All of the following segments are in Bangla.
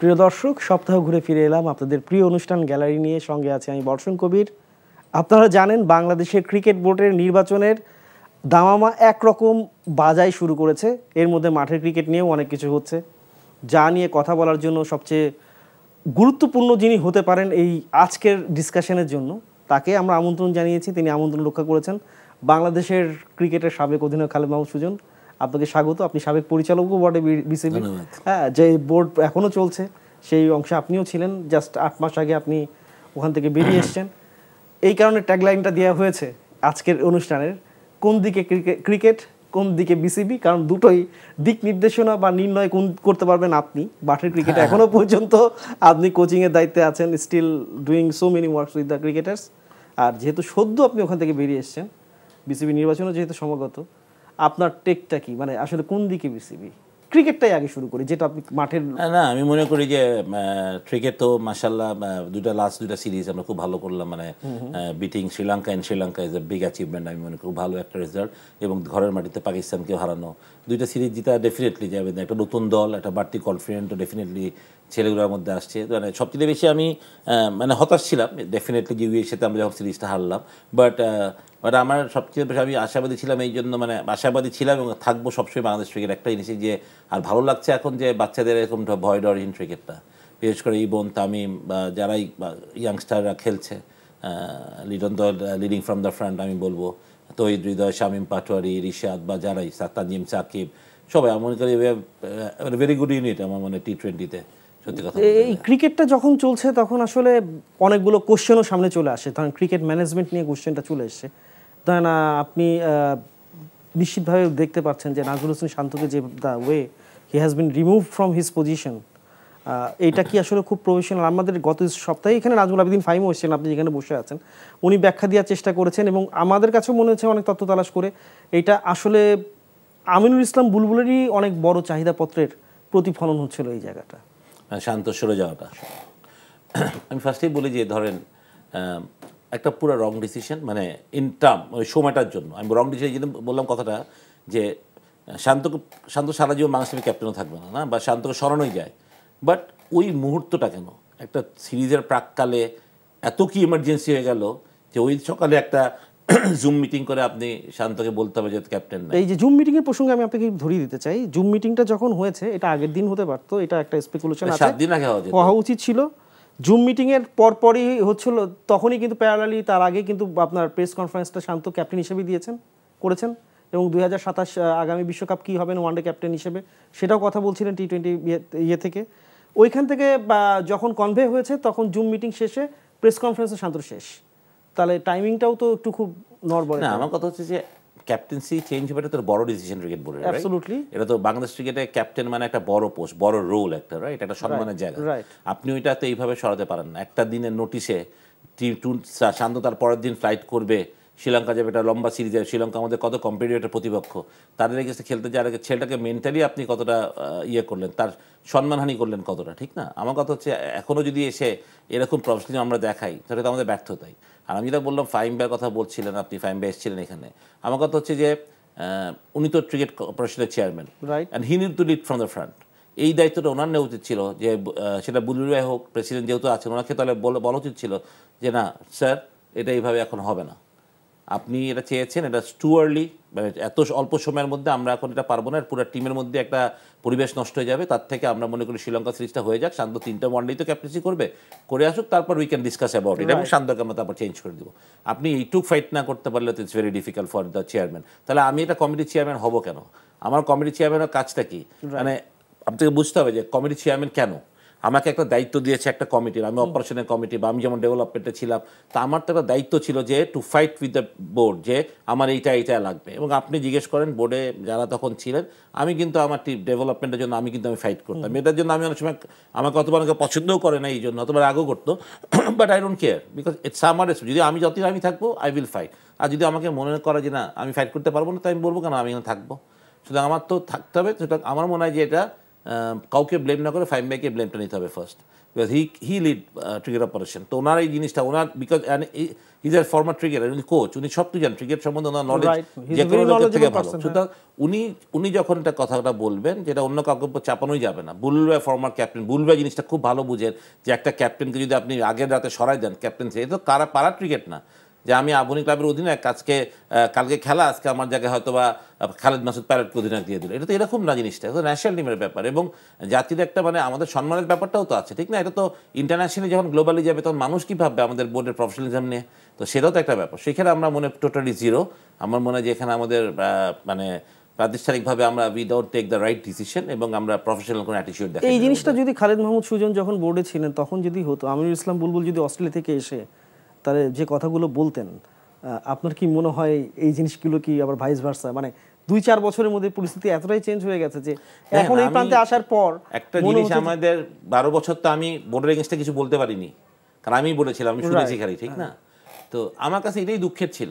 প্রিয় দর্শক, সপ্তাহ ঘুরে ফিরে এলাম আপনাদের প্রিয় অনুষ্ঠান গ্যালারি নিয়ে। সঙ্গে আছে আমি বর্ষণ কবির। আপনারা জানেন বাংলাদেশের ক্রিকেট বোর্ডের নির্বাচনের দামামা একরকম বাজাই শুরু করেছে। এর মধ্যে মাঠের ক্রিকেট নিয়েও অনেক কিছু হচ্ছে, যা নিয়ে কথা বলার জন্য সবচেয়ে গুরুত্বপূর্ণ যিনি হতে পারেন এই আজকের ডিসকাশনের জন্য, তাকে আমরা আমন্ত্রণ জানিয়েছি। তিনি আমন্ত্রণ রক্ষা করেছেন। বাংলাদেশের ক্রিকেটের সাবেক অধিনায়ক খালেদ মাহমুদ সুজন, আপনাকে স্বাগত। আপনি সাবেক পরিচালকও বটে বিসিবি, হ্যাঁ, যে বোর্ড এখনও চলছে সেই অংশে আপনিও ছিলেন। জাস্ট 8 মাস আগে আপনি ওখান থেকে বেরিয়ে এসছেন। এই কারণে ট্যাগলাইনটা দেওয়া হয়েছে আজকের অনুষ্ঠানের, কোন দিকে ক্রিকেট কোন দিকে বিসিবি, কারণ দুটোই দিক নির্দেশনা বা নির্ণয় করতে পারবেন আপনি। মাঠের ক্রিকেটে এখনো পর্যন্ত আপনি কোচিংয়ের দায়িত্বে আছেন, still doing so many works with the cricketers. আর যেহেতু সদ্য আপনি ওখান থেকে বেরিয়ে এসছেন, বিসিবি নির্বাচনও যেহেতু সমাগত, আপনার টেকটা কি, মানে আসলে কোন দিকে বিসিবি? ক্রিকেটটাই আগে শুরু করি, যেটা আপনি মাঠের। না, আমি মনে করি যে ক্রিকেট তো মাশাআল্লাহ লাস্ট দুটা সিরিজ আমরা খুব ভালো করলাম, মানে beating Sri Lanka in Sri Lanka is a big achievement. আমি মনে করি খুব ভালো একটা রেজাল্ট, এবং ঘরের মাটিতে পাকিস্তানকে হারানো, দুইটা সিরিজ জিতা ডেফিনেটলি যাবে। একটা নতুন দল, একটা বাড়তি কনফিডেন্টও ডেফিনেটলি ছেলেগুলোর মধ্যে আসছে। মানে সবচেয়ে বেশি আমি মানে হতাশ ছিলাম ডেফিনেটলি যে ইউএর সাথে আমরা যখন সিরিজটা হারলাম, বাট আমার সবচেয়ে বেশি আমি আশাবাদী ছিলাম, এই জন্য মানে আশাবাদী ছিলাম এবং থাকবো সবসময় বাংলাদেশ ক্রিকেট একটা জিনিস যে, আর ভালো লাগছে এখন যে বাচ্চাদের এরকম ভয় ডরহীন ক্রিকেটটা, বিশেষ করে ইবন তামিম বা যারাই ইয়াংস্টাররা খেলছে, লিডিং ফ্রম দ্য ফ্রন্ট আমি বলবো, তহিদ হৃদয়, শামীম পাটোয়ারি, রিশাদ বা যারাই তানজিম সাকিব, সবাই আমি মনে করি ভেরি গুড ইউনিট আমার মনে টি-20-তে। সত্যি কথা, এই ক্রিকেটটা যখন চলছে তখন আসলে অনেকগুলো কোশ্চেনও সামনে চলে আসে, তখন ক্রিকেট ম্যানেজমেন্ট নিয়ে কোশ্চেনটা চলে এসছে। তখন আপনি নিশ্চিতভাবে দেখতে পাচ্ছেন যে নাজমুল হোসেন শান্তকে যে the way he has been remove from his position, এইটা কি আসলে খুব প্রফেশনাল? আমাদের গত সপ্তাহে এখানে নাজমুল আবেদিন ফাহিমও এসেছেন, আপনি যেখানে বসে আছেন, উনি ব্যাখ্যা দেওয়ার চেষ্টা করেছেন, এবং আমাদের কাছেও মনে হচ্ছে অনেক তথ্য তালাশ করে এইটা আসলে আমিনুল ইসলাম বুলবুলেরই অনেক বড় চাহিদাপত্রের প্রতিফলন হচ্ছিল এই জায়গাটা, শান্ত সরে যাওয়াটা। আমি ফার্স্টেই বলি যে ধরেন একটা পুরো রং ডিসিশন, মানে ইন টার্ম ওই সময়টার জন্য আমি রং ডিসিশন যেটা বললাম কথাটা, যে শান্ত সারা জীবন বাংলাদেশের ক্যাপ্টেনও থাকবে না, না, বা শান্তকে সরানোই যায়, বাট ওই মুহূর্তটা কেন একটা সিরিজের প্রাককালে এত কি ইমার্জেন্সি হয়ে গেল যে ওই সকালে একটা জুম মিটিং করে আপনি শান্তকে বলতে হবে যে ক্যাপ্টেন না। এই যে জুম মিটিং এর প্রসঙ্গে আমি আপনাকে ধরিয়ে দিতে চাই, জুম মিটিংটা যখন হয়েছে এটা আগের দিন হতে পারতো, এটা একটা স্পেকুলেশন আছে, 7 দিন আগে হওয়া উচিত ছিল। জুম মিটিং এর পরপরই হচ্ছিল, তখনই কিন্তু প্যারালালি তার আগে কিন্তু আপনার প্রেস কনফারেন্সটা শান্ত ক্যাপ্টেন হিসেবেই করেছেন, এবং 2027 আগামী বিশ্বকাপ কী হবেন ওয়ানডে ক্যাপ্টেন হিসেবে সেটাও কথা বলছিলেন টি-20 ইয়ে থেকে। ওইখান থেকে যখন কনভে হয়েছে তখন জুম মিটিং শেষে প্রেস কনফারেন্সে শান্তর শেষ, তাহলে টাইমিংটাও তো একটু খুব নড়বড়ে। না, আমার কথা হচ্ছে যে ক্যাপ্টেন্সি চেঞ্জ হবে, এটা তো বড় ডিসিশন ক্রিকেট বোর্ডের। অ্যাবসলিউটলি, এটা তো বাংলাদেশ ক্রিকেটে ক্যাপ্টেন মানে একটা বড় পোস্ট, বড় রোল একটা, রাইট, একটা সম্মানের জায়গা। আপনি ওইটা তো এইভাবে সরাতে পারেন না। একটা দিনের নোটিশে শান্ত তার পরের দিন ফ্লাইট করবে, শ্রীলঙ্কা যাবে, একটা লম্বা সিরিজ যাবে। শ্রীলঙ্কা আমাদের কত কম্পিটিটিভ একটা প্রতিপক্ষ, তাদের এগেন্সে খেলতে যাওয়ার আগে ছেলেটাকে মেন্টালি আপনি কতটা ইয়ে করলেন, তার সম্মানহানি করলেন কতটা, ঠিক না? আমার কথা হচ্ছে এখনও যদি এসে এরকম প্রফেশনালিজম আমরা দেখাই, তাহলে তো আমাদের ব্যর্থতাই। আর আমি যেটা বললাম, ফাহিম ভাইয়ের কথা বলছিলেন আপনি, ফাহিম ভাই এসেছিলেন এখানে। আমার কথা হচ্ছে যে উনি তো ক্রিকেট কর্পোরেশনের chairman, and he need to lead from the front. এই দায়িত্বটা ওনার নেওয়া উচিত ছিল, যে সেটা বুলবুল ভাই হোক, প্রেসিডেন্ট যেহেতু আছেন, ওনাকে তাহলে বলা উচিত ছিল যে না স্যার, এটা এইভাবে এখন হবে না, আপনি এটা চেয়েছেন, এটা টু আর্লি, মানে এত অল্প সময়ের মধ্যে আমরা এখন এটা পারবো না, পুরো টিমের মধ্যে একটা পরিবেশ নষ্ট হয়ে যাবে। তার থেকে আমরা মনে করি শ্রীলঙ্কা সিরিজটা হয়ে যাক, শান্ত 3টা ওয়ানডেই তো ক্যাপ্টেন্সি করে আসুক, তারপর we can discuss about it, এবং শান্তকে আমরা তারপর চেঞ্জ করে দেবো। আপনি এইটুক ফাইট না করতে পারলে তো it's very difficult for the chairman. তাহলে আমি এটা কমিটির চেয়ারম্যান হবো কেন? আমার কমিটির চেয়ারম্যানের কাজটা কি? মানে আপনাকে বুঝতে হবে যে কমিটির চেয়ারম্যান কেন। আমাকে একটা দায়িত্ব দিয়েছে একটা কমিটির, আমি অপারেশনের কমিটি বা আমি যেমন ডেভেলপমেন্টে ছিলাম, তা আমার তো একটা দায়িত্ব ছিল যে to fight with the board, যে আমার এইটা লাগবে। এবং আপনি জিজ্ঞেস করেন বোর্ডে যারা তখন ছিলেন, আমি কিন্তু আমার ডেভেলপমেন্টের জন্য আমি ফাইট করতাম। এটার জন্য আমি অনেক সময় আমাকে অতবার অনেকে পছন্দও করে না, এই জন্য অতবার আগেও করতো, but I don't care, because it's আমার যদি আমি যতদিন আমি থাকবো আই উইল ফাইট। আর যদি আমাকে মনে করে যে না আমি ফাইট করতে পারবো না, তো আমি বলবো কেন আমি এখানে থাকবো। সুতরাং আমার তো থাকতে হবে। সুতরাং আমার মনে হয় যে এটা কাউকে ব্লেম না করে ফাহিম ভাইকে ব্লেমটা নিতে হবে first, because he lead cricket operation. তো ওনার এই জিনিসটা ওনার because is a former cricketer, উনি কোচ, উনি সব কিছু জানেন ক্রিকেট সম্বন্ধে, ওনার নলেজ যে কোনো লোকের থেকে ভালো। সুতরাং উনি যখন এটা কথাটা বলবেন, যেটা অন্য কাউকে চাপানোই যাবে না। বুলবুল ভাই ফর্মার ক্যাপ্টেন, বুলবুল ভাই জিনিসটা খুব ভালো বুঝেন যে একটা ক্যাপ্টেনকে যদি আপনি আগের রাতে সরাই দেন ক্যাপ্টেন্সি, এটা তো পাড়ার ক্রিকেট না যে আমি আবুনি ক্লাবের অধিনায়ক, কালকে খেলা, আজকে আমার জায়গায় হয়তো বা খালেদ মাসুদ প্যারেডকে অধিনায়ক দিয়ে দিল। এটা তো এরকম না, জিনিসটা তো ন্যাশনাল টিমের ব্যাপার এবং জাতির একটা মানে আমাদের সম্মানের ব্যাপারটাও তো আছে, ঠিক না? এটা তো ইন্টারন্যাশনালি যখন গ্লোবালি যাবে তখন মানুষ কী ভাববে আমাদের বোর্ডের প্রফেশনালিজম নিয়ে, তো সেটাও তো একটা ব্যাপার। সেখানে আমরা মনে টোটালি জিরো। আমার মনে হয় যে এখানে আমাদের মানে প্রাতিষ্ঠানিকভাবে আমরা we don't take the right decision এবং আমরা প্রফেশনাল কোনো অ্যাটিটিউড দেখাই। এই জিনিসটা যদি খালেদ মাহমুদ সুজন যখন বোর্ডে ছিলেন তখন যদি হতো, আমিনুল ইসলাম বুলবুল যদি অস্ট্রেলিয়া থেকে এসে তাহলে যে কথাগুলো বলতেন, আপনার কি মনে হয় এই জিনিসগুলো কি আবার ভাইস ভার্সা, মানে 2-4 বছরের মধ্যে পরিস্থিতি এতটাই চেঞ্জ হয়ে গেছে যে এখন এই প্রান্তে আসার পর একটা জিনিস আমাদের 12 বছর তো আমি বোর্ডের এগেইনস্টে কিছু বলতে পারিনি, কারণ আমি বলেছিলাম, আমি শুনেছি খালি, ঠিক না? তো আমার কাছে এটাই দুঃখের ছিল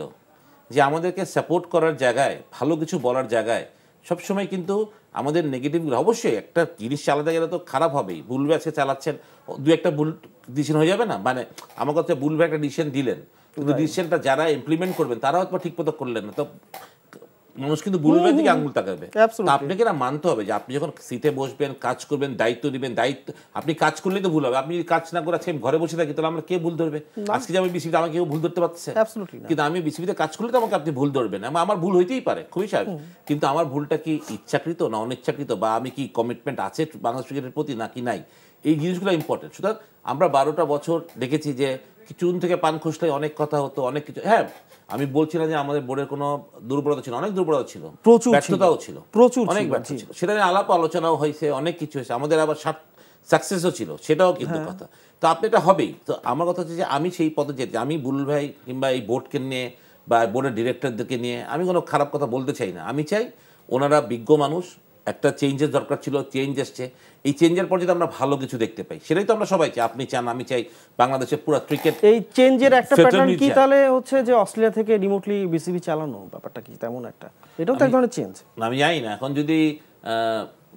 যে আমাদেরকে সাপোর্ট করার জায়গায়, ভালো কিছু বলার জায়গায় সবসময় কিন্তু আমাদের নেগেটিভগুলো, অবশ্যই একটা জিনিস চালাতে গেলে তো খারাপ হবেই। বুলবে আজকে চালাচ্ছেন, 2-1টা ভুল ডিসিশন হয়ে যাবে না, মানে আমার কথা বুলবে একটা ডিসিশন দিলেন, কিন্তু ডিসিশনটা যারা ইমপ্লিমেন্ট করবেন তারা হয়তো ঠিক মতো করলেন না, তো মানুষ কিন্তু বুলবের দিকে আঙুল তাকাবে। আপনাকে না মানতে হবে যে আপনি যখন সিটে বসবেন, কাজ করবেন, দায়িত্ব নেবেন, দায়িত্ব আপনি কাজ করলেই তো ভুল হবে। আপনি কাজ না করে আজকে ঘরে বসে থাকি, তাহলে আমরা কে ভুল ধরবে? আজকে যে আমি বিসিবিতে আমাকে কেউ ভুল ধরতে পারছে, কিন্তু আমি বিসিবিতে কাজ করলে তো আমাকে আপনি ভুল ধরবেন। আমার ভুল হইতেই পারে, খুবই স্বাভাবিক, কিন্তু আমার ভুলটা কি ইচ্ছাকৃত না অনিচ্ছাকৃত, বা আমি কি কমিটমেন্ট আছে বাংলাদেশ ক্রিকেটের প্রতি নাকি নাই, এই জিনিসগুলো ইম্পর্টেন্ট। সুতরাং আমরা 12টা বছর দেখেছি যে চুন থেকে পান খসলে অনেক কথা হতো, অনেক কিছু। হ্যাঁ, আমি বলছি না যে আমাদের বোর্ডের কোনো দুর্বলতা ছিল, অনেক দুর্বলতা ছিল, ব্যর্থতাও ছিল, অনেক ব্যর্থ ছিল, সেটা নিয়ে আলাপ আলোচনাও হয়েছে, অনেক কিছু হয়েছে, আমাদের আবার সাকসেসও ছিল, সেটাও কিন্তু কথা। তো আপনি এটা হবেই। তো আমার কথা হচ্ছে যে আমি সেই পথে যেতে, আমি বুলবুল ভাই কিংবা এই বোর্ডকে নিয়ে বা বোর্ডের ডিরেক্টরদেরকে নিয়ে আমি কোনো খারাপ কথা বলতে চাই না। আমি চাই ওনারা বিজ্ঞ মানুষ, একটা চেঞ্জের দরকার ছিল, চেঞ্জ এসছে, এই চেঞ্জের পর যদি আমরা ভালো কিছু দেখতে পাই, সেটাই তো আমরা সবাই চাই। আপনি চান, আমি চাই, বাংলাদেশের পুরো ক্রিকেট এই চেঞ্জের একটা প্যাটার্ন কি তাহলে হচ্ছে যে অস্ট্রেলিয়া থেকে রিমোটলি বিসিবি চালানো, ব্যাপারটা কি তেমন একটা? এটাও তো এক ধরনের চেঞ্জ। আমি জানি না, এখন যদি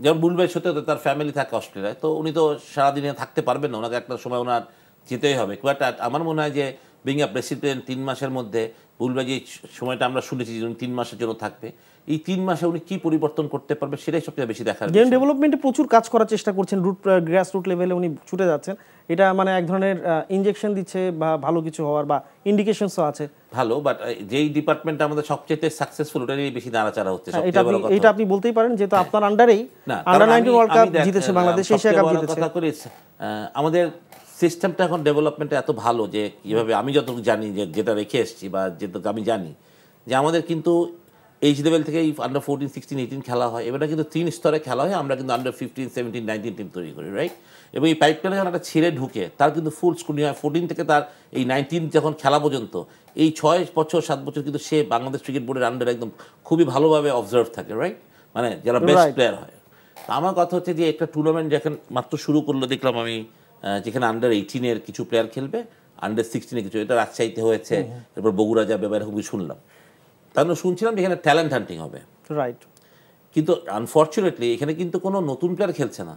যেমন বুলবে সত্যি হতো, তার ফ্যামিলি থাকে অস্ট্রেলিয়ায়, তো উনি তো সারাদিনে থাকতে পারবেন না, ওনাকে একটা সময় ওনার যেতেই হবে। বাট আমার মনে হয় যে বিং আ প্রেসিডেন্ট 3 মাসের মধ্যে বুলবে যে সময়টা আমরা শুনেছি যে উনি 3 মাসের জন্য থাকবে, এই 3 মাসে উনি কি পরিবর্তন করতে পারবে সেটাই সবচেয়ে বেশি দেখার। গেম ডেভেলপমেন্টে প্রচুর কাজ করার চেষ্টা করছেন, গ্রাস রুট লেভেলে উনি ছুটে যাচ্ছেন, এটা মানে এক ধরনের ইনজেকশন দিচ্ছে বা ভালো কিছু হওয়ার বা ইন্ডিকেশনসও আছে ভালো। বাট যেই ডিপার্টমেন্টটা আমাদের সবচেয়ে সাকসেসফুল, ওটারই বেশি নাড়াচাড়া হচ্ছে। এটা আপনি বলতেই পারেন, যেহেতু আপনার আন্ডারেই আন্ডার 19 ওয়ার্ল্ড কাপ জিতেছে বাংলাদেশ, এশিয়া কাপ জিতেছে। কথা করি, আমাদের সিস্টেমটা এখন ডেভেলপমেন্টে এত ভালো যে কীভাবে আমি যতটুকু জানি, যেটা রেখে এসেছি বা যেটুকু আমি জানি, যে আমাদের কিন্তু এইচ লেভেল থেকে আন্ডার 14, 16, 18 খেলা হয়। এবারে কিন্তু 3 স্তরে খেলা হয়, আমরা কিন্তু আন্ডার 15, 17, 19 টিম তৈরি করি, রাইট? এবং এই পাইপলাইনে যখন একটা ছেড়ে ঢুকে তার কিন্তু ফুল স্কুলিং হয় 14 থেকে তার এই 19 যখন খেলা পর্যন্ত, এই 6 বছর 7 বছর কিন্তু সে বাংলাদেশ ক্রিকেট বোর্ডের আন্ডারে একদম খুবই ভালোভাবে অবজার্ভ থাকে, রাইট? মানে যারা বেস্ট প্লেয়ার হয়। তো আমার কথা হচ্ছে যে একটা টুর্নামেন্ট যখন মাত্র শুরু করলো, দেখলাম আমি যেখানে আন্ডার 18-এর কিছু প্লেয়ার খেলবে, আন্ডার 16-এর কিছু, এটা রাজশাহীতে হয়েছে, এরপর বগুড়া যাবে, এরকম শুনলাম। তাহলে শুনছিলাম যে এখানে ট্যালেন্ট হান্টিং হবে, রাইট? কিন্তু আনফর্চুনেটলি এখানে কিন্তু কোনো নতুন প্লেয়ার খেলছে না,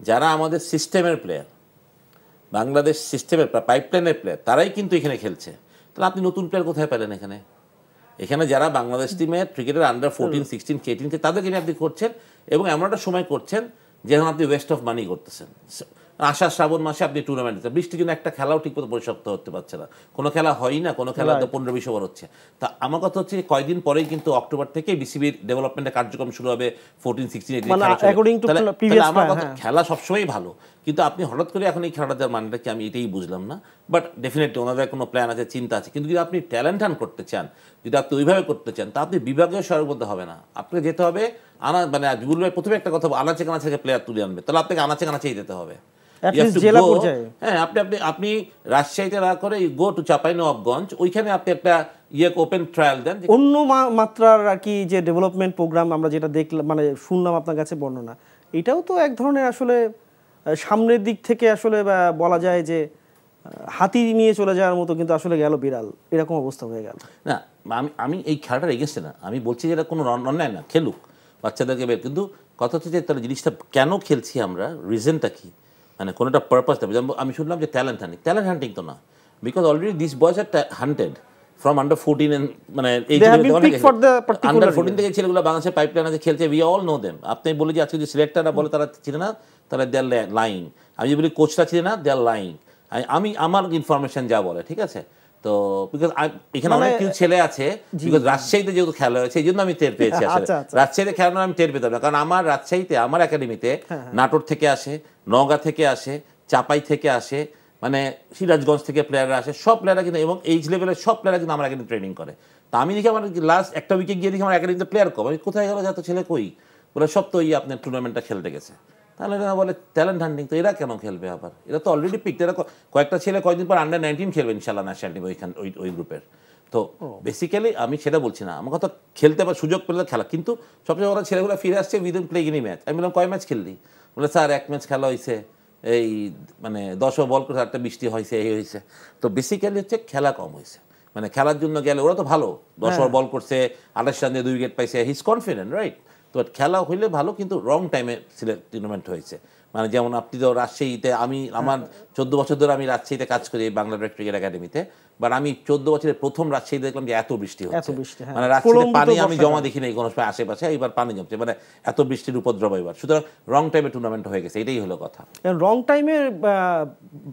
যারা আমাদের সিস্টেমের প্লেয়ার, বাংলাদেশ সিস্টেমের পাইপলাইনের প্লেয়ার, তারাই কিন্তু এখানে খেলছে। তাহলে আপনি নতুন প্লেয়ার কোথায় পেলেন এখানে? এখানে যারা বাংলাদেশ টিমের ক্রিকেটের আন্ডার 14, 16, 18 তাদেরকে নিয়ে আপনি করছেন, এবং এমন একটা সময় করছেন যেখানে আপনি ওয়েস্ট অফ মানি করতেছেন। আষাঢ় শ্রাবণ মাসে আপনি টুর্নামেন্ট দিচ্ছেন, বৃষ্টির জন্য একটা খেলাও ঠিকমতো পরিশক্ত হতে পারছে না, কোনো খেলা হয়ই না, কোনো খেলা তো 15-20 ওভার হচ্ছে। তা আমার কথা হচ্ছে কয়েকদিন পরেই কিন্তু অক্টোবর থেকে বিসিবির ডেভেলপমেন্টের কার্যক্রম শুরু হবে, 14, 16, 18 আমার কথা, খেলা সবসময়ই ভালো, কিন্তু আপনি হঠাৎ করে এখন এই খেলাটা দেওয়ার মানটা কি, আমি এটাই বুঝলাম না। বাট ডেফিনেটলি ওনাদের কোনো প্ল্যান আছে, চিন্তা আছে, কিন্তু যদি আপনি ট্যালেন্ট হান্ট করতে চান, যদি আপনি ওইভাবে করতে চান, তা আপনি বিভাগীয় শহরের মধ্যে হবে না, আপনাকে যেতে হবে মানে বিপুল ভাই প্রথমে একটা কথা, আনাচে কানাচে থেকে প্লেয়ার তুলে আনবে, তাহলে আপনাকে আনাচে কানাচেই যেতে হবে। হ্যাঁ, আপনি রাজশাহীতে না করে গো টু চাঁপাইনবাবগঞ্জ, ওইখানে আপনি একটা ওপেন ট্রায়াল দেন। অন্য মাত্রার আর কি যে ডেভেলপমেন্ট প্রোগ্রাম আমরা যেটা দেখলাম, মানে শুনলাম আপনার কাছে বর্ণনা, এটাও তো এক ধরনের আসলে সামনের দিক থেকে আসলে বলা যায় যে হাতি নিয়ে চলে যাওয়ার মতো, কিন্তু আসলে গেল বিড়াল, এরকম অবস্থা হয়ে গেল। না, আমি এই খেলাটা এগেছে না, আমি বলছি যে এটা কোনো অন্যায় না, খেলুক বাচ্চাদেরকে বের, কিন্তু কথা হচ্ছে যে তাহলে জিনিসটা কেন খেলছি আমরা, রিজনটা কি? মানে কোনোটা পারপাস থাকবে। যেমন আমি শুনলাম যে ট্যালেন্ট হান্টিং তো না, because already this boys are hunted from under 14 and মানে এই আন্ডার 14 থেকে ছেলেগুলো বাংলাদেশের পাইপলাইন আছে খেলছে, উই অল নো দেম। আপনি বলে যে আজকে যে সিলেক্টররা বলে তারা চিনে না, তারা দে আর লাইং। আমি যদি বলি কোচরা চিনে না, দে আর লাইং। আমি আমার ইনফরমেশন যা বলে, ঠিক আছে। তো বিকজ এখানে অনেক কিছু ছেলে আছে, বিকজ রাজশাহীতে যেহেতু খেলা হয়েছে এই জন্য আমি টের পেয়েছি আসলে। রাজশাহীতে খেলানো আমি টের পেতাম না, কারণ আমার রাজশাহীতে আমার একাডেমিতে নাটোর থেকে আসে, নওগাঁ থেকে আসে, চাপাই থেকে আসে, মানে সিরাজগঞ্জ থেকে প্লেয়াররা আসে, সব প্লেয়াররা কিন্তু, এবং এইজ লেভেলের সব প্লেয়াররা কিন্তু আমার একাডেমি ট্রেনিং করে। তা আমি দেখি আমার লাস্ট একটা উইকে গিয়ে দেখি আমার একাডেমিতে প্লেয়ার কম। আমি কোথায় গেল যত ছেলে কই, বলে সব তো আপনার টুর্নামেন্টটা খেলতে গেছে। তাহলে এরা বলে ট্যালেন্ট হান্টিং, তো এরা কেন খেলবে আবার? এরা তো অলরেডি পিকড। এরা কয়েকটা ছেলে কয়েকদিন পর আন্ডার 19 খেলবে ইনশাল্লাহ ন্যাশনাল টিম ওই গ্রুপের। তো বেসিক্যালি আমি সেটা বলছি না, আমার কথা খেলতে বা সুযোগ পেলে খেলা, কিন্তু সবচেয়ে বড় ছেলেগুলো ফিরে আসছে উইদিন প্লে এনি ম্যাচ। আমি বললাম কয় ম্যাচ খেললি? বলে স্যার এক ম্যাচ খেলা হয়েছে, এই মানে 10 বল করে একটা বৃষ্টি হয়েছে, এই হয়েছে। তো বেসিক্যালি হচ্ছে খেলা কম হয়েছে, মানে খেলার জন্য গেলে ওরা তো ভালো 10 বল করছে, 28 রান দিয়ে 2 উইকেট পাইছে, হি ইজ কনফিডেন্ট, রাইট। তো খেলা হইলে ভালো, কিন্তু রং টাইমে টুর্নামেন্ট হয়েছে। মানে যেমন আপনি তো রাজশাহীতে, আমি আমার 14 বছর ধরে আমি রাজশাহীতে কাজ করি বাংলাদেশ ক্রিকেট একাডেমিতে, বাট আমি 14 বছরের প্রথম রাজশাহী দেখলাম যে এত বৃষ্টি হচ্ছে, মানে রাজশাহীতে পানি আমি জমা দেখি নাই কোনো সময় আশেপাশে, এবার পানি জমছে, মানে এত বৃষ্টির উপদ্রব এবার। সুতরাং রং টাইমে টুর্নামেন্ট হয়ে গেছে, এটাই হলো কথা। রং টাইমে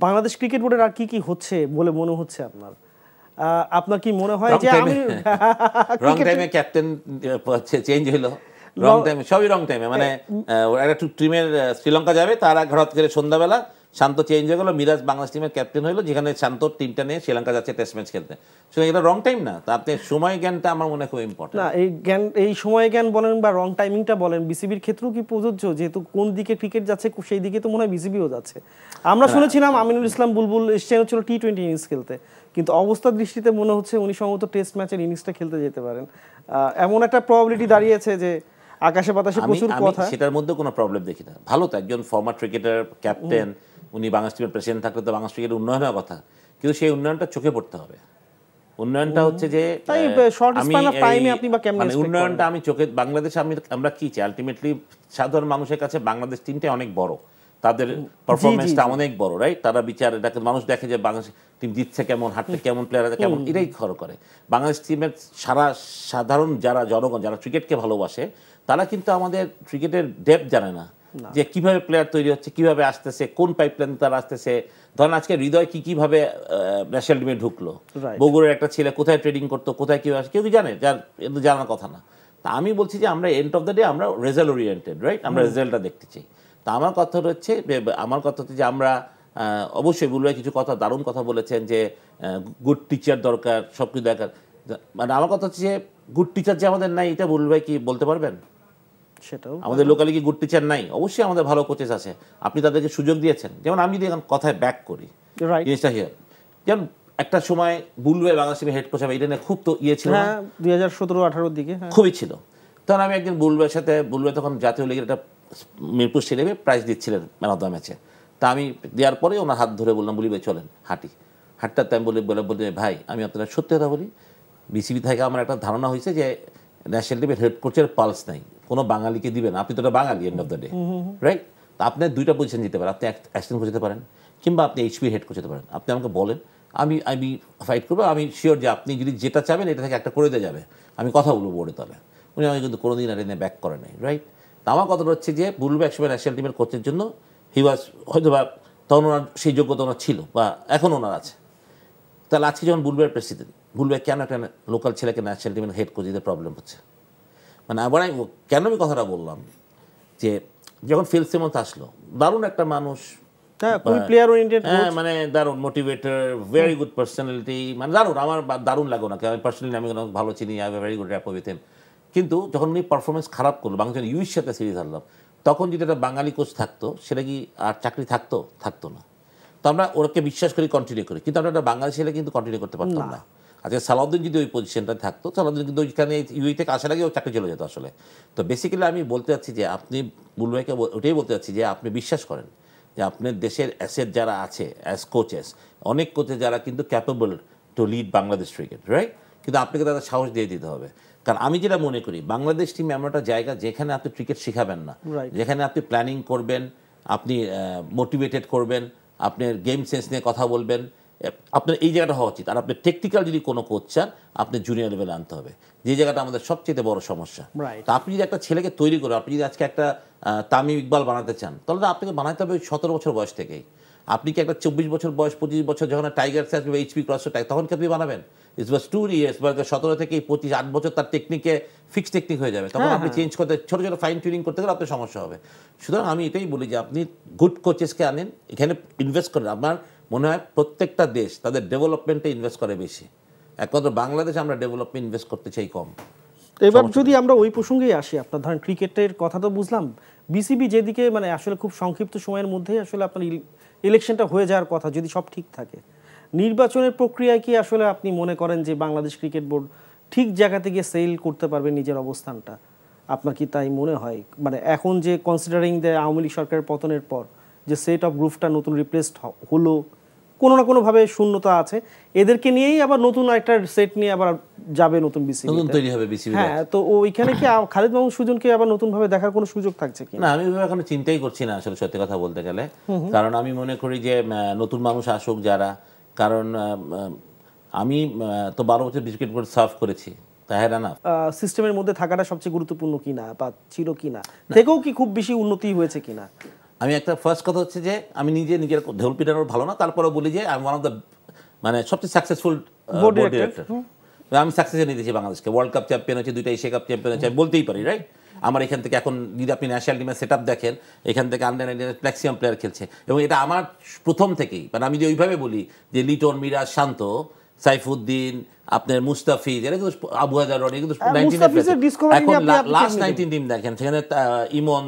বাংলাদেশ ক্রিকেট বোর্ডের আর কি কি হচ্ছে বলে মনে হচ্ছে আপনার? আপনার কি মনে হয় যে আমি রং টাইমে ক্যাপ্টেন চেঞ্জ হলো, রং টাইমে সবই রং টাইমে, মানে একটা টিমের শ্রীলঙ্কা যাবে, তারা ঘর থেকে সন্ধ্যাবেলা শান্ত চেঞ্জ হয়ে গেল, মিরাজ বাংলাদেশ টিমের ক্যাপ্টেন হলো, যেখানে শান্ত টিমটা নিয়ে শ্রীলঙ্কা যাচ্ছে টেস্ট ম্যাচ খেলতে। সুতরাং এটা রং টাইম না। তা আপনি সময় জ্ঞানটা আমার মনে হয় খুব ইম্পর্টেন্ট। না, এই জ্ঞান, এই সময় জ্ঞান বলেন বা রং টাইমিংটা বলেন, বিসিবির ক্ষেত্রেও কি প্রযোজ্য? যেহেতু কোন দিকে ক্রিকেট যাচ্ছে সেই দিকে তো মনে হয় বিসিবিও যাচ্ছে। আমরা শুনেছিলাম আমিনুল ইসলাম বুলবুল এসছেন হচ্ছিল টি-20 ইনিংস খেলতে, কিন্তু অবস্থার দৃষ্টিতে মনে হচ্ছে উনি সম্ভবত টেস্ট ম্যাচের ইনিংসটা খেলতে যেতে পারেন। এমন একটা প্রবাবিলিটি দাঁড়িয়েছে যে আকাশে বাতাসে প্রচুর কথা। সেটার মধ্যে কোনো প্রবলেম দেখি না। ভালো তো, একজন ফর্মার ক্রিকেটার ক্যাপ্টেন, উনি বাংলাদেশ টিমের প্রেসিডেন্ট থাকলে তো বাংলাদেশ ক্রিকেটের উন্নয়নের কথা, কিন্তু সেই উন্নয়নটা চোখে পড়তে হবে। উন্নয়নটা হচ্ছে যে মানে উন্নয়নটা আমি চোখে, বাংলাদেশে আমরা কি চাই আলটিমেটলি, সাধারণ মানুষের কাছে বাংলাদেশ টিমটা অনেক বড়, তাদের পারফরমেন্সটা অনেক বড়, রাইট। তারা বিচার এটাকে মানুষ দেখে যে বাংলাদেশ টিম জিতছে কেমন, হাঁটতে কেমন, প্লেয়ার আছে কেমন, এটাই খরচ করে। বাংলাদেশ টিমের সাধারণ যারা জনগণ, যারা ক্রিকেটকে ভালোবাসে, তারা কিন্তু আমাদের ক্রিকেটের ডেপথ জানে না, যে কিভাবে প্লেয়ার তৈরি হচ্ছে, কিভাবে আসতেছে, কোন পাইপলাইন তারা আসতেছে। ধরেন আজকে হৃদয় কিভাবে ন্যাশনাল টিমে ঢুকলো, বগুড়ার একটা ছেলে কোথায় ট্রেডিং করতো, কোথায় কীভাবে আসে, কেউ কি জানে? জানার কথা না। তা আমি বলছি যে আমরা এন্ড অফ দ্য ডে আমরা রেজাল্ট ওরিয়েন্টেড, রাইট, আমরা রেজাল্টটা দেখতে চাই। তা আমার কথা হচ্ছে যে আমরা অবশ্যই বুলবুল ভাই কিছু কথা, দারুণ কথা বলেছেন যে গুড টিচার দরকার, সব কিছু দরকার। মানে আমার কথা হচ্ছে যে গুড টিচার যে আমাদের নাই, এটা বুলবুল ভাই কি বলতে পারবেন? সেটাও আমাদের লোকালি কি গুড টিচার নাই? অবশ্যই আমাদের ভালো কোচেস আছে, আপনি তাদেরকে সুযোগ দিয়েছেন। যেমন আমি যদি এখন কথায় ব্যাক করি জিনিসটা হিয়ার, যেমন একটা সময় বুলবুল ভাই বাংলাদেশ টিমের হেড কোচ হবে, এটা নিয়ে খুব তো ইয়ে ছিল, 2017-18 দিকে খুবই ছিল। তখন আমি একদিন বুলবুল ভাইয়ের সাথে, বুলবুল ভাই তখন জাতীয় লিগের একটা মিরপুর স্টেডিয়ামে প্রাইজ দিচ্ছিলেন ম্যান অফ দ্য ম্যাচে। তা আমি দেওয়ার পরে ওনার হাত ধরে বললাম, বুলবুল ভাই চলেন হাঁটতে আমি বলে ভাই, আমি আপনার সত্যি কথা বলি, বিসিবি থেকে আমার একটা ধারণা হয়েছে যে ন্যাশনাল টিমের হেড কোচের পালস নাই, কোনো বাঙালিকে দিবেন, আপনি তো একটা Bangali end of the day, right. তা আপনি দুইটা পজিশন দিতে পারেন, আপনি অ্যাসিস্ট্যান্ট কোচ হতে পারেন, কিংবা আপনি এইচপি হেড কোচ হতে পারেন। আপনি আমাকে বলেন, আমি ফাইট করবো, আমি শিওর যে আপনি যদি যেটা চাবেন এটা থেকে একটা করে দেওয়া যাবে, আমি কথা বলবো বোর্ডে। তবে উনি আমাকে কিন্তু কোনোদিন এটা নিয়ে ব্যাক করে নাই, রাইট। তা আমার কথাটা হচ্ছে যে বুলবুল একসময় ন্যাশনাল টিমের কোচের জন্য হয়তো বা তখন ওনার সেই যোগ্যতা ওনার ছিল, বা এখন ওনার আছে। তাহলে আজকে যখন বুলবুল প্রেসিডেন্ট, বুলবুল কেন একটা লোকাল ছেলেকে ন্যাশনাল টিমের হেড কোচ দিতে প্রবলেম হচ্ছে? মানে আবার কেন আমি কথাটা বললাম যে যখন ফিল সিমন্স আসলো, দারুণ একটা মানুষ, মানে দারুণ মোটিভেটর, ভেরি গুড পার্সোনালিটি, মানে দারুণ, আমার দারুণ লাগো না, আমি পার্সোনালি আমি ভালো চিনি, I very good rap with him. কিন্তু যখন উনি পারফরমেন্স খারাপ করলো, বাংলাদেশ ইউএস সাথে সিরিজ হারলাম, তখন যদি একটা বাঙালি কোচ থাকতো, সেটা কি আর চাকরি থাকতো না। তো আমরা ওকে বিশ্বাস করি, কন্টিনিউ করি, কিন্তু আমরা একটা বাঙালি ছেলে কিন্তু কন্টিনিউ করতে পারতাম না। আজকে সালাউদ্দিন যদি ওই পজিশনটা থাকতো, সালাউদ্দিন কিন্তু ওইখানে ইউই থেকে আসার আগে ও চাকরি চলে যেত আসলে। তো বেসিক্যালি আমি বলতে চাচ্ছি যে আপনি বুলবুল ভাইকে ওটাই বলতে চাচ্ছি যে আপনি বিশ্বাস করেন যে আপনার দেশের অ্যাসেট যারা আছে অ্যাজ কোচেস, অনেক কোচেস যারা কিন্তু capable to lead Bangladesh cricket, right, কিন্তু আপনাকে তাদের সাহস দিয়ে দিতে হবে। কারণ আমি যেটা মনে করি, বাংলাদেশ টিম এমন একটা জায়গা যেখানে আপনি ক্রিকেট শেখাবেন না, যেখানে আপনি প্ল্যানিং করবেন, আপনি মোটিভেটেড করবেন, আপনার গেম সেন্স নিয়ে কথা বলবেন, আপনার এই জায়গাটা হওয়া উচিত। আর আপনি টেকনিক্যাল যদি কোনো কোচ চান, আপনি জুনিয়র লেভেলে আনতে হবে, যে জায়গাটা আমাদের সবচেয়ে বড় সমস্যা। তো আপনি যদি একটা ছেলেকে তৈরি করেন, আপনি যদি আজকে একটা তামিম ইকবাল বানাতে চান, তাহলে তো আপনাকে বানাতে হবে 17 বছর বয়স থেকেই। আপনি কি একটা 24 বছর বয়স, 25 বছর যখন টাইগার আসবে, এইচপি ক্রস তখন কি আপনি বানাবেন? ইটস ওয়াজ 2 years, 17 থেকে 25 8 বছর তার টেকনিকে ফিক্স টেকনিক হয়ে যাবে। তখন আপনি চেঞ্জ করতে, ছোটো ছোটো ফাইন টিউনিং করতে গেলে আপনার সমস্যা হবে। সুতরাং আমি এটাই বলি যে আপনি গুড কোচেসকে আনেন, এখানে ইনভেস্ট করেন। আমার মনে হয় প্রত্যেকটা দেশ তাদের ডেভেলপমেন্টে ইনভেস্ট করে বেশি, একমাত্র বাংলাদেশে আমরা ডেভেলপমেন্ট ইনভেস্ট করতে চাই কম। এবার যদি আমরা ওই প্রসঙ্গেই আসি, আপনার ধরেন ক্রিকেটের কথা তো বুঝলাম, বিসিবি যেদিকে মানে আসলে খুব সংক্ষিপ্ত সময়ের মধ্যেই আসলে আপনার ইলেকশনটা হয়ে যাওয়ার কথা যদি সব ঠিক থাকে, নির্বাচনের প্রক্রিয়ায় কি আসলে আপনি মনে করেন যে বাংলাদেশ ক্রিকেট বোর্ড ঠিক জায়গাতে গিয়ে সেল করতে পারবে নিজের অবস্থানটা? আপনার কি তাই মনে হয়? মানে এখন যে কনসিডারিং দ্য আওয়ামী লীগ সরকারের পতনের পর যে সেট অফ গ্রুপটা নতুন রিপ্লেসড হলো, কোনো না কোনোভাবে শূন্যতা আছে, এদেরকে নিয়েই আবার নতুন একটা সেট নিয়ে আবার যাবে নতুন বিসিবি, নতুন তৈরি হবে বিসিবি। হ্যাঁ, তো ওইখানে কি খালিদ মাহমুদ সুজনকে আবার নতুনভাবে দেখার কোনো সুযোগ থাকছে কি না? আমি এখন চিন্তাই করছি না আসলে, সত্যি কথা বলতে গেলে। কারণ আমি মনে করি যে নতুন মানুষ আসুক যারা, কারণ আমি তো 12 বছর ক্রিকেট বোর্ড সার্ভ করেছি, তাহেরা না সিস্টেমের মধ্যে থাকাটা সবচেয়ে গুরুত্বপূর্ণ কিনা বা ছিল কিনা, থেকেও কি খুব বেশি উন্নতি হয়েছে কিনা? আমি একটা ফার্স্ট কথা হচ্ছে যে আমি নিজের ঢোল পিটানোর ভালো না, তারপরে বলি যে আমি ওয়ান অফ দ্য মানে সবচেয়ে সাকসেসফুল বোর্ড ডিরেক্টর। আমি সাকসেসে নিয়ে দিয়েছি বাংলাদেশকে, ওয়ার্ল্ড কাপ চ্যাম্পিয়ন হচ্ছে, 2টা এশিয়া কাপ চ্যাম্পিয়ন হচ্ছে, আমি বলতেই পারি, রাইট? আমার এখান থেকে এখন যদি আপনি ন্যাশনাল টিমের সেট আপ দেখেন, এখান থেকে আন্ডার 19 ম্যাক্সিমাম প্লেয়ার খেলছে, এবং এটা আমার প্রথম থেকেই, মানে আমি যদি ওইভাবে বলি যে লিটন, মিরাজ, শান্ত, সাইফুদ্দিন, আপনার মুস্তাফিজ, এরা কিন্তু আবু হায়দার, কিন্তু 19 এখন লাস্ট 19 টিম দেখেন, সেখানে ইমন,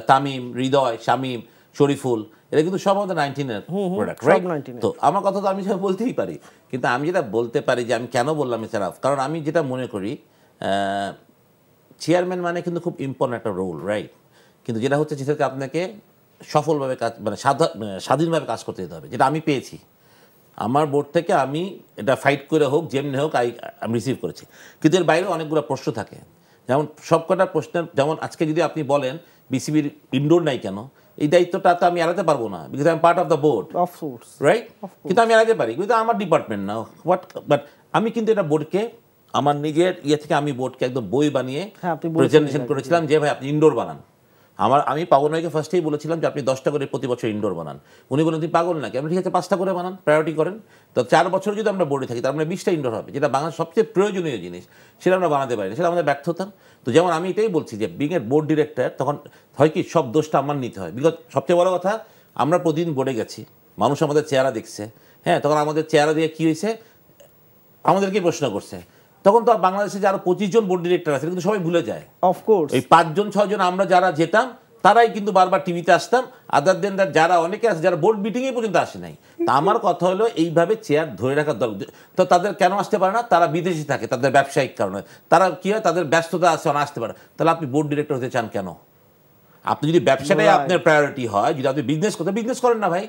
তামিম, হৃদয়, শামীম, শরীফুল, এরা কিন্তু সব আমাদের 19-এর প্রোডাক্ট, রাইট? তো আমার কথা তো আমি সেটা বলতেই পারি, কিন্তু আমি যেটা বলতে পারি যে আমি কেন বললাম এছাড়া, কারণ আমি যেটা মনে করি চেয়ারম্যান মানে কিন্তু খুব ইম্পর্টেন্ট একটা রোল, রাইট? কিন্তু যেটা হচ্ছে যেটাকে আপনাকে সফলভাবে কাজ, মানে স্বাধীনভাবে কাজ করতে দিতে হবে, যেটা আমি পেয়েছি আমার বোর্ড থেকে। আমি এটা ফাইট করে হোক, যেমনি হোক, আমি রিসিভ করেছি। কিন্তু এর বাইরেও অনেকগুলো প্রশ্ন থাকে, যেমন সবকটা প্রশ্নের, যেমন আজকে যদি আপনি বলেন বিসিবির ইনডোর নাই কেন, এই দায়িত্বটা তো আমি এড়াতে পারবো না, because I am part of the board, right? কিন্তু আমি এড়াতে পারি, কিন্তু আমার ডিপার্টমেন্ট না, বাট আমি কিন্তু এটা বোর্ডকে আমার নিজের থেকে আমি বোর্ডকে একদম বই বানিয়ে প্রেজেন্টেশন করেছিলাম যে ভাই আপনি ইনডোর বানান। আমি পাগল ভাইকে ফার্স্টেই বলেছিলাম যে আপনি 10টা করে প্রতি বছর ইনডোর বানান। উনি বলেন তুমি পাগল নাকি? আপনি ঠিক আছে 5টা করে বানান, প্রায়োরিটি করেন। তো 4 বছর যদি আমরা বোর্ডে থাকি, তার মানে 20টা ইনডোর হবে, যেটা বাংলার সবচেয়ে প্রয়োজনীয় জিনিস, সেটা আমরা বানাতে পারি না, সেটা আমাদের ব্যর্থতা। তো যেমন আমি এটাই বলছি যে বিং এর বোর্ড ডিরেক্টর, তখন হয় কি সব দোষটা আমার নিতে হয়, বিকজ সবচেয়ে বড় কথা আমরা প্রতিদিন বোর্ডে গেছি, মানুষ আমাদের চেহারা দেখছে, হ্যাঁ, তখন আমাদের চেহারা দিয়ে কী হয়েছে, আমাদেরকে প্রশ্ন করছে। তখন তো বাংলাদেশে যে আরো 25 জন বোর্ড ডিরেক্টর আছে, কিন্তু সবাই ভুলে যায়। অফকোর্স এই 5 জন 6 জন আমরা যারা যেতাম, তারাই কিন্তু বারবার টিভিতে আসতাম, আদার দেন দ্যাট যারা অনেকে আছে যারা বোর্ড মিটিংয়ে পর্যন্ত আসে নাই। তা আমার কথা হলো এইভাবে চেয়ার ধরে রাখার দরকার। তো তাদের কেন আসতে পারে না? তারা বিদেশে থাকে, তাদের ব্যবসায়িক কারণে, তারা কি হয়, তাদের ব্যস্ততা আছে, আসতে পারে। তাহলে আপনি বোর্ড ডিরেক্টর হতে চান কেন? আপনি যদি ব্যবসাটাই আপনার প্রায়োরিটি হয়, যদি আপনি বিজনেস করেন না ভাই,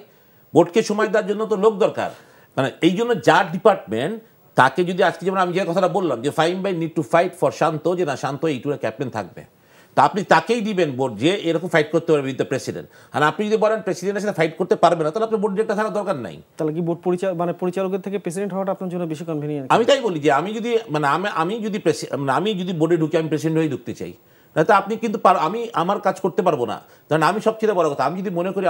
বোর্ডকে সময় দেওয়ার জন্য তো লোক দরকার। মানে এই জন্য যার ডিপার্টমেন্ট, তাকে যদি আজকে, যেমন আমি যে কথাটা বললাম যে ফাইম ভাই নিড টু ফাইট ফর শান্ত, যে না শান্ত এই টুরের ক্যাপ্টেন থাকবে, তা আপনি তাকেই দিবেন বোর্ড, যে এরকম ফাইট করতে পারবে উইথ দ্য প্রেসিডেন্ট। আর আপনি যদি বলেন প্রেসিডেন্টের সাথে ফাইট করতে পারবে না, তাহলে আপনার বোর্ড ডিরেক্টর থাকার দরকার নাই। তাহলে কি বোর্ড পরিচালকের থেকে প্রেসিডেন্ট হওয়াটা আপনার জন্য বেশি কনভিনিয়েন্ট? আমি তাই বলি যে আমি যদি আমি যদি বোর্ডে ঢুকি, আমি প্রেসিডেন্ট হয়ে ঢুকতে চাই, তাহলে আপনি কিন্তু আমি আমার কাজ করতে পারবো না। কারণ আমি সবচেয়ে বড় কথা, আমি যদি মনে করি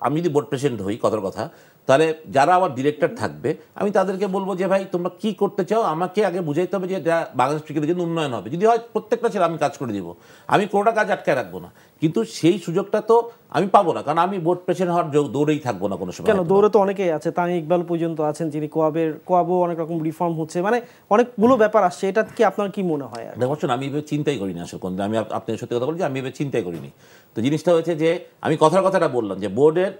আমি যদি বোর্ড প্রেসিডেন্ট হই, কথার কথা, তাহলে যারা আমার ডিরেক্টর থাকবে, আমি তাদেরকে বলবো যে ভাই তোমরা কি করতে চাও, আমাকে আগে বুঝাইতে হবে যে বাংলাদেশ ক্রিকেটের জন্য উন্নয়ন হবে। যদি হয় প্রত্যেকটা ছেলে আমি কাজ করে দিব, আমি কোনোটা কাজ আটকায় রাখবো না। কিন্তু সেই সুযোগটা তো আমি পাবো না, কারণ আমি বোর্ড প্রেসিডেন্ট হওয়ার দৌড়েই থাকবো না কোনো সময়। কেন দৌড়ে তো অনেকেই আছে, তামিম ইকবাল পর্যন্ত আছেন, যিনি কোয়াবও অনেক রকম রিফর্ম হচ্ছে, মানে অনেকগুলো ব্যাপার আসছে। এটা কি আপনার কি মনে হয়? দেখুন, আমি এভাবে চিন্তাই করিনি আসলে, আমি আপনার সত্যি কথা বলি যে আমি এভাবে চিন্তাই করিনি। তো জিনিসটা হয়েছে যে আমি কথাটা বললাম যে বোর্ডের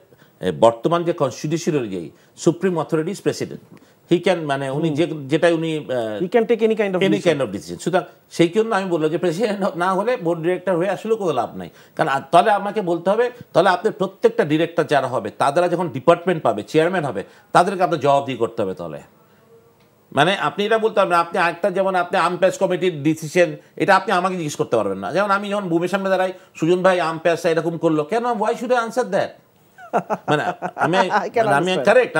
বর্তমান যে কনস্টিটিউশন অনুযায়ী supreme authority is president, he can, মানে উনি যেটা উনি can take any kind of decision. সুতরাং সেই জন্য আমি বললাম যে প্রেসিডেন্ট না হলে বোর্ড ডিরেক্টর হয়ে আসলে কোনো লাভ নাই। কারণ তাহলে আমাকে বলতে হবে, তাহলে আপনার প্রত্যেকটা ডিরেক্টর যারা হবে, তারা যখন ডিপার্টমেন্ট পাবে, চেয়ারম্যান হবে, তাদেরকে আপনার জবাবদিহি করতে হবে। তাহলে মানে আপনি এটা বলতে পারবেন, আপনি আরেকটা যেমন আপনি আম্পায়ার্স কমিটির ডিসিশন, এটা আপনি আমাকে জিজ্ঞেস করতে পারবেন না। যেমন আমি যখন বুমের সামনে দাঁড়াই, সুজন ভাই আম্পায়ার্সটা এরকম করলো কেন, why should I answer that? মানে আমি কারেক্ট,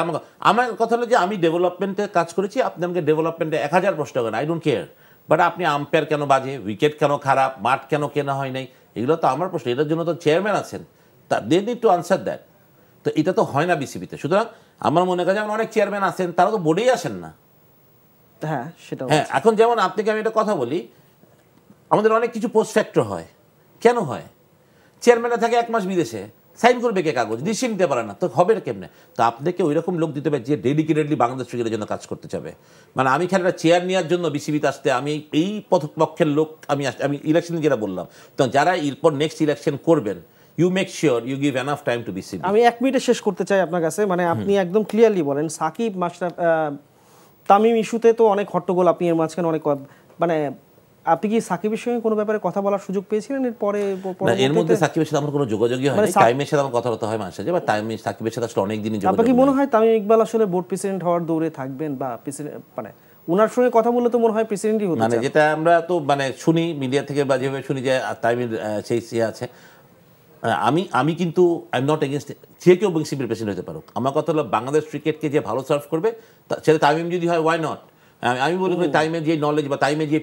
আমার কথা হলো যে আমি ডেভেলপমেন্টে কাজ করেছি, আপনি আমাকে ডেভেলপমেন্টে 1000 প্রশ্ন করেন, আই ডোন্ট কেয়ার। বাট আপনি আম্পায়ার কেন বাজে, উইকেট কেন খারাপ, মাঠ কেন কেনা হয় নাই, এগুলো তো আমার প্রশ্ন। এটার জন্য তো চেয়ারম্যান আছেন, they need to answer that. তো এটা তো হয় না বিসিবিতে। সুতরাং আমার মনে হয় যেমন অনেক চেয়ারম্যান আছেন তারা তো বোর্ডেই আসেন না। হ্যাঁ সেটা, হ্যাঁ, এখন যেমন আপনাকে আমি একটা কথা বলি, আমাদের অনেক কিছু পোস্ট ফ্যাক্টর হয়। কেন হয়? চেয়ারম্যানরা থাকে 1 মাস বিদেশে, সাইন করবে কে কাগজ, ডিসিশন নিতে পারে না, তো হবে কেমনে? তো আপনাকে ওই রকম লোক দিতে হবে যে ডেডিকেটেডলি বাংলাদেশ ক্রিকেটের জন্য কাজ করতে চাবে। মানে আমি খেলাটা চেয়ার নেওয়ার জন্য বিসিবিতে আসতে, আমি এই পক্ষের লোক আমি ইলেকশনে যেটা বললাম, তো যারা এরপর নেক্সট ইলেকশন করবেন, you make sure you give enough time to BCB. আমি 1 মিনিটে শেষ করতে চাই আপনার কাছে, মানে আপনি একদম ক্লিয়ারলি বলেন সাকিব মাশরাফি তামিম ইস্যুতে তো অনেক হট্টগোল, আপনি এর মাঝখানে অনেক মানে আপনি কি সাকিবের সঙ্গে কোনো ব্যাপারে কথা বলার সুযোগ পেয়েছিলেন এর পরে? এর মধ্যে সাকিবের সাথে আমার কোনো যোগাযোগই হয়নি। টাইমের সাথে আমার কথা বলতে হয় মানুষের, বা টাইমে সাকিবের সাথে আসলে অনেক দিনই যোগাযোগ। আপনার কি মনে হয় তামিম ইকবাল আসলে বোর্ড প্রেসিডেন্ট হওয়ার দৌড়ে থাকবেন, বা মানে ওনার সঙ্গে কথা বললে তো মনে হয় প্রেসিডেন্টই হতে চান? মানে যেটা আমরা তো মানে শুনি মিডিয়া থেকে, বা যেভাবে শুনি যে তামিমের সেই আছে, আমি কিন্তু আই এম নট এগেনস্ট যে কেউ বিসিবির প্রেসিডেন্ট হতে পারুক। আমার কথা হলো বাংলাদেশ ক্রিকেটকে যে ভালো সার্ভ করবে সেটা তামিম যদি হয়, ওয়াই নট? আমি বলি তাইমের যে নলেজ, বা তাইমের যে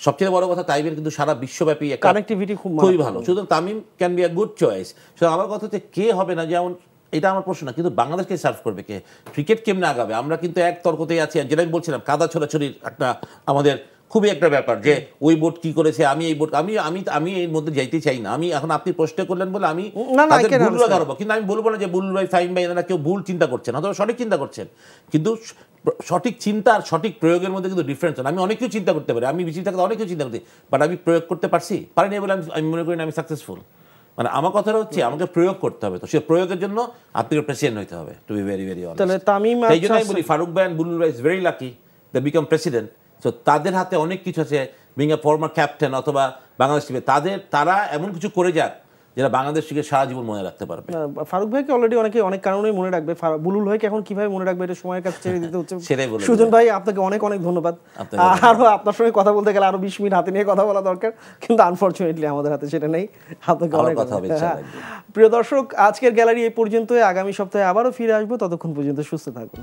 সবচেয়ে বড় কথা, তাইমের কিন্তু সারা বিশ্বব্যাপী একটা কানেক্টিভিটি খুবই ভালো। সুতরাং Tamim can be a good choice. সুতরাং আমার কথা হচ্ছে কে হবে না, যেমন এটা আমার প্রশ্ন না, কিন্তু বাংলাদেশকে সার্ভ করবে কে, ক্রিকেট কেমনে আগাবে? আমরা কিন্তু এক তর্কতেই আছি, যেটা আমি বলছিলাম কাদা ছোড়াছড়ির একটা আমাদের খুবই একটা ব্যাপার, যে ওই বোর্ড কি করেছে, আমি এই বোর্ড, আমি এর মধ্যে যাইতে চাই না। আমি এখন আপনি প্রশ্ন করলেন বলে আমি ভুলরা ধরবো, কিন্তু আমি বলবো না যে বুলবুল ভাই, ফাহিম ভাই এনারা কেউ ভুল চিন্তা করছেন, অথবা সঠিক চিন্তা করছেন। কিন্তু সঠিক চিন্তা আর সঠিক প্রয়োগের মধ্যে কিন্তু ডিফারেন্স। আমি অনেক কিছু চিন্তা করতে পারি, আমি বেশি থাকতে অনেক কিছু চিন্তা করতে, বাট আমি প্রয়োগ করতে পারিনি বলে আমি মনে করি না আমি সাকসেসফুল। মানে আমার কথাটা হচ্ছে আমাকে প্রয়োগ করতে হবে, তো সে প্রয়োগের জন্য আপনাকে প্রেসিডেন্ট হইতে হবে, to be very very honest. তাহলে তামিম, এই জন্য আমি বলি ফারুক ভাই এন্ড বুলবুল ভাই is very lucky they became president. So তাদের হাতে অনেক কিছু আছে, বিং এ ফর্মার ক্যাপ্টেন অথবা বাংলাদেশ টিমে, তারা এমন কিছু করে যাক যেটা বাংলাদেশ থেকে সারা জীবন মনে রাখতে পারবে। ফারুক ভাইকে অলরেডি অনেকে অনেক কারণেই মনে রাখবে, বুলবুল ভাইকে এখন কিভাবে মনে রাখবে এটা সময়ের কাছে ছেড়ে দিতে হচ্ছে। সেটাই বলে সুজন ভাই আপনাকে অনেক অনেক ধন্যবাদ। আরো আপনার সঙ্গে কথা বলতে গেলে আরো 20 মিনিট হাতে নিয়ে কথা বলা দরকার, কিন্তু আনফরচুনেটলি আমাদের হাতে সেটা নেই। আপনাকে অনেক কথা হবে। প্রিয় দর্শক, আজকের গ্যালারি এই পর্যন্তই। আগামী সপ্তাহে আবারও ফিরে আসবো, ততক্ষণ পর্যন্ত সুস্থ থাকুন।